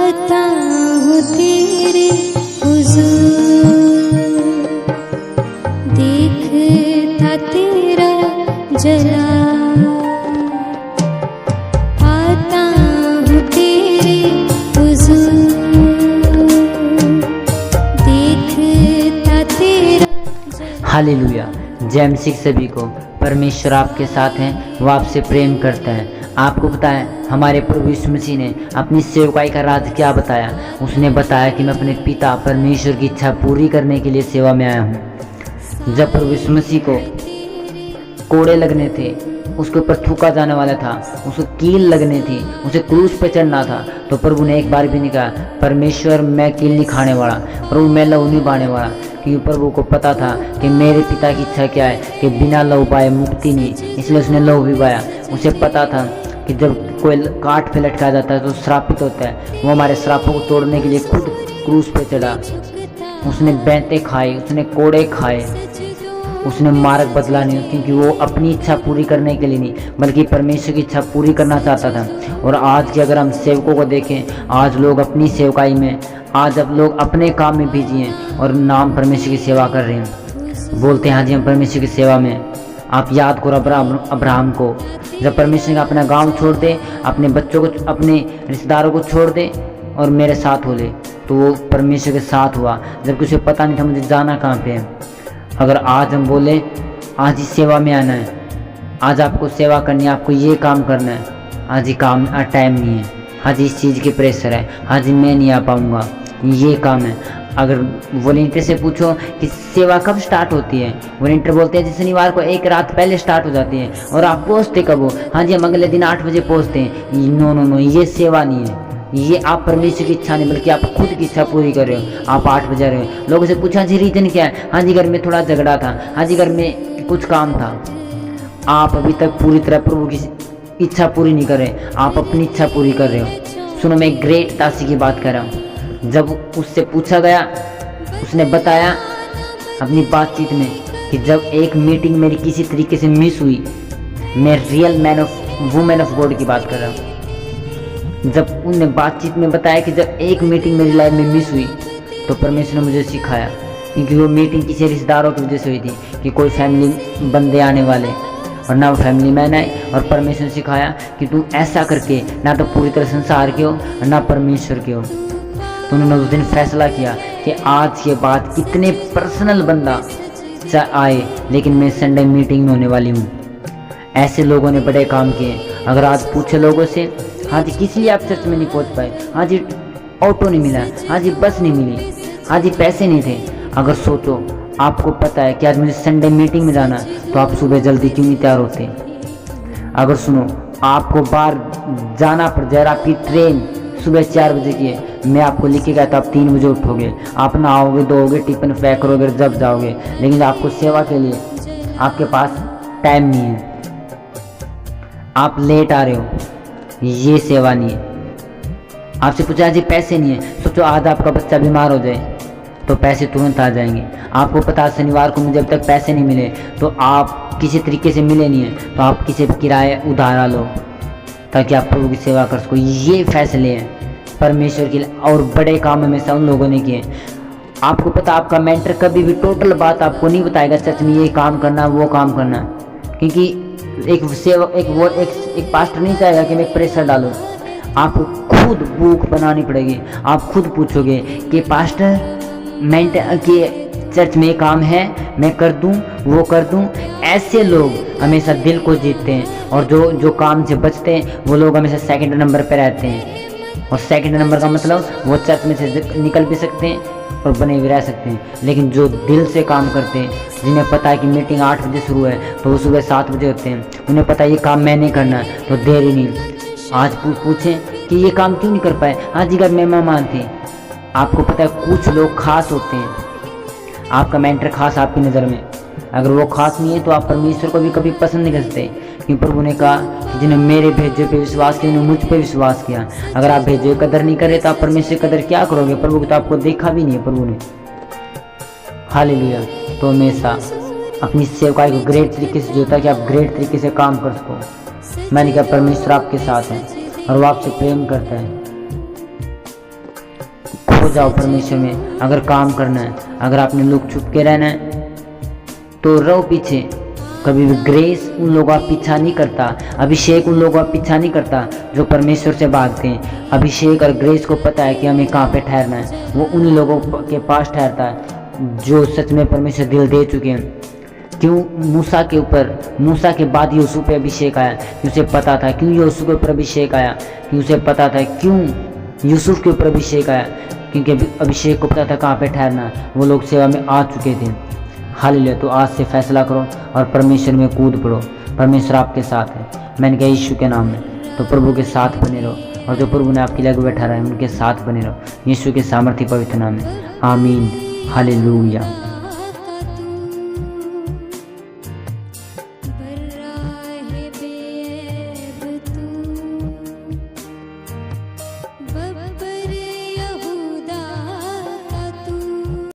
आता हूँ तेरे हुजूर, देखता तेरा जलाल। आता हूँ तेरे हुजूर, देखता तेरा जलाल। हालेलुया। जय मसीह सभी को। परमेश्वर आपके साथ हैं, वो आपसे प्रेम करता है। आपको पता है हमारे प्रभु यीशु मसीह ने अपनी सेवकाई का राज क्या बताया। उसने बताया कि मैं अपने पिता परमेश्वर की इच्छा पूरी करने के लिए सेवा में आया हूँ। जब प्रभु यीशु मसीह को कोड़े लगने थे, उसके ऊपर थूका जाने वाला था, उसको कील लगनी थी, उसे क्रूस पर चढ़ना था, तो प्रभु ने एक बार भी नहीं कहा परमेश्वर मैं कील नहीं खाने वाला, प्रभु मैं लहू नहीं बहाने वाला। क्योंकि प्रभु को पता था कि मेरे पिता की इच्छा क्या है कि बिना लहू बहाए मुक्ति नहीं, इसलिए उसने लहू भी बहाया। उसे पता था कि जब कोई काट पे लटका जाता है तो श्रापित होता है। वो हमारे श्रापों को तोड़ने के लिए खुद क्रूस पे चढ़ा। उसने बैंतें खाई, उसने कोड़े खाए, उसने मार्ग बदला नहीं, क्योंकि वो अपनी इच्छा पूरी करने के लिए नहीं बल्कि परमेश्वर की इच्छा पूरी करना चाहता था। और आज के अगर हम सेवकों को देखें, आज लोग अपनी सेवकाई में, आज अब लोग अपने काम में बिजी हैं और नाम परमेश्वर की सेवा कर रहे हैं। बोलते हैं हाँ जी हम परमेश्वर की सेवा में। आप याद करो अब्राहम को, जब परमेश्वर ने अपना गांव छोड़ दे, अपने बच्चों को, अपने रिश्तेदारों को छोड़ दे और मेरे साथ हो ले, तो वो परमेश्वर के साथ हुआ जबकि उसे पता नहीं था मुझे जाना कहाँ पे है। अगर आज हम बोले आज इस सेवा में आना है, आज आपको सेवा करनी है, आपको ये काम करना है, आज ही काम टाइम नहीं है, आज इस चीज़ के प्रेशर है, आज मैं नहीं आ पाऊँगा, ये काम है। अगर वॉलेंटियर से पूछो कि सेवा कब स्टार्ट होती है, वॉलेंटियर बोलते हैं जी शनिवार को एक रात पहले स्टार्ट हो जाती है। और आप पहुँचते कब हो? हाँ जी हम अगले दिन 8 बजे पहुँचते हैं। नो नो नो, ये सेवा नहीं है, ये आप परमेश्वर की इच्छा नहीं बल्कि आप खुद की इच्छा पूरी कर रहे हो। आप 8 बजे रहे हो, लोगों से पूछा जी रीजन क्या है? हाँ जी घर में थोड़ा झगड़ा था, हाँ जी घर में कुछ काम था। आप अभी तक पूरी तरह प्रभु की इच्छा पूरी नहीं कर रहे, आप अपनी इच्छा पूरी कर रहे हो। सुनो मैं ग्रेट दासी की बात कर रहा हूँ। जब उससे पूछा गया, उसने बताया अपनी बातचीत में कि जब एक मीटिंग मेरी किसी तरीके से मिस हुई, मैं रियल वुमेन ऑफ गॉड की बात कर रहा हूँ। जब उनने बातचीत में बताया कि जब एक मीटिंग मेरी लाइफ में मिस हुई तो परमेश्वर ने मुझे सिखाया, क्योंकि वो मीटिंग किसी रिश्तेदारों की वजह से हुई थी कि कोई फैमिली बंदे आने वाले और ना वो फैमिली मैन आए। और परमेश्वर ने सिखाया कि तुम ऐसा करके ना तो पूरी तरह संसार के हो और ना परमेश्वर के हो। तो उन्होंने उस दिन फैसला किया कि आज के बाद कितने पर्सनल बंदा आए लेकिन मैं संडे मीटिंग में होने वाली हूँ। ऐसे लोगों ने बड़े काम किए। अगर आज पूछे लोगों से हाँ जी किस लिए आप चर्च में नहीं पहुँच पाए, हाँ जी ऑटो नहीं मिला, हाँ जी बस नहीं मिली, हाँ जी पैसे नहीं थे। अगर सोचो आपको पता है कि आज मुझे संडे मीटिंग में जाना है तो आप सुबह जल्दी क्यों नहीं तैयार होते? अगर सुनो आपको बाहर जाना पड़ जाए, आपकी ट्रेन सुबह 4 बजे की है, मैं आपको लिख के गया था आप 3 बजे उठोगे, आप नहाओगे, धोओगे, टिफिन पैक करोगे, जब जाओगे। लेकिन आपको सेवा के लिए आपके पास टाइम नहीं है, आप लेट आ रहे हो, ये सेवा नहीं है। आपसे पूछा जी पैसे नहीं है, सोचो आज आपका बच्चा बीमार हो जाए तो पैसे तुरंत आ जाएंगे। आपको पता शनिवार को मुझे अब तक पैसे नहीं मिले तो आप किसी तरीके से मिले नहीं है तो आप किसी किराए उधारा लो ताकि आप प्रभु की सेवा कर सको। ये फैसले हैं परमेश्वर के लिए और बड़े काम हमेशा उन लोगों ने किए। आपको पता आपका मेंटर कभी भी टोटल बात आपको नहीं बताएगा सच में ये काम करना वो काम करना, क्योंकि एक पास्टर नहीं चाहेगा कि मैं प्रेशर डालूं। आपको खुद बुक बनानी पड़ेगी। आप खुद पूछोगे कि पास्टर मेंटर के चर्च में ये काम है मैं कर दूं वो कर दूं। ऐसे लोग हमेशा दिल को जीतते हैं और जो काम से बचते हैं वो लोग हमेशा सेकंड नंबर पे रहते हैं। और सेकंड नंबर का मतलब वो चर्च में से निकल भी सकते हैं और बने भी रह सकते हैं, लेकिन जो दिल से काम करते हैं, जिन्हें पता है कि मीटिंग 8 बजे शुरू है तो वो सुबह 7 बजे होते हैं, उन्हें पता है ये काम मैंने करना है तो देर ही नहीं। आज पूछें कि ये काम क्यों नहीं कर पाए, आज ही घर में मेहमान थे। आपको पता है कुछ लोग खास होते हैं, आपका मेंटर खास आपकी नज़र में, अगर वो खास नहीं है तो आप परमेश्वर को भी कभी पसंद नहीं कर सकते। क्योंकि प्रभु ने कहा कि जिन्हें मेरे भेजे पे विश्वास किया उन्होंने मुझ पे विश्वास किया। अगर आप भेजे कदर नहीं कर रहे तो आप परमेश्वर की कदर क्या करोगे? प्रभु को तो आपको देखा भी नहीं है प्रभु ने। हालेलुया। तो हमेशा अपनी सेवकाई को ग्रेट तरीके से जोता कि आप ग्रेट तरीके से काम कर सको। मैंने कहा परमेश्वर आपके साथ है और वो आपसे प्रेम करता है। जाओ परमेश्वर में। अगर काम करना है, अगर आपने लुक छुप के रहना है तो रहो पीछे। कभी भी ग्रेस उन लोगों का पीछा नहीं करता, अभिषेक उन लोगों का पीछा नहीं करता जो परमेश्वर से भागते हैं। अभिषेक और ग्रेस को पता है कि हमें कहाँ पे ठहरना है, वो उन लोगों के पास ठहरता है जो सच में परमेश्वर दिल दे चुके हैं। क्यों मूसा के ऊपर, मूसा के बाद यूसुफ पे अभिषेक आया? क्यों उसे पता था। क्यों यूसुफ के ऊपर अभिषेक आया? क्यों उसे पता था। क्यों यूसुफ के ऊपर अभिषेक आया? क्योंकि अभिषेक को पता था कहाँ पे ठहरना। वो लोग सेवा में आ चुके थे। हालेलुया। तो आज से फैसला करो और परमेश्वर में कूद पड़ो। परमेश्वर आपके साथ है। मैंने कहा यीशु के नाम में, तो प्रभु के साथ बने रहो, और जो प्रभु ने आपके लिए आगे बैठा रहा है उनके साथ बने रहो, यीशु के सामर्थ्य पवित्र नाम में। आमीन। हालेलुया।